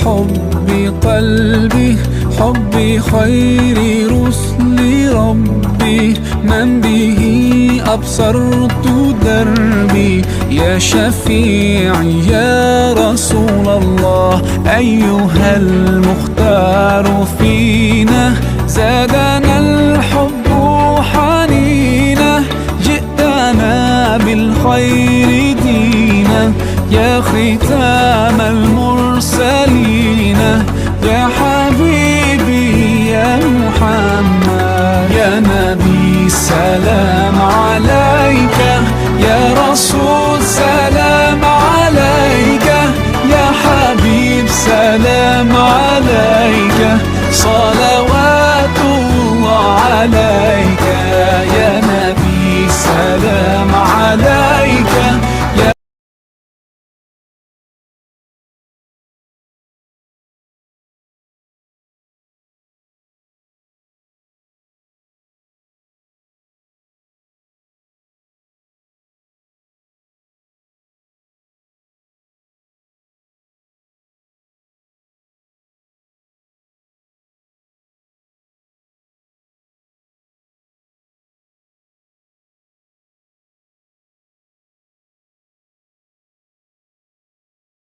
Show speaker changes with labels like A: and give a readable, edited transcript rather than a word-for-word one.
A: حب قلبي، حب خير رسل ربي، من به أبصرت دربي. يا شفيعي يا رسول الله، أيها المختار فينا، زادنا الحب حنينا، جئتنا بالخير دينا. يا ختام المرسلين، يا حبيبي يا محمد، يا نبي سلام عليك، يا رسول سلام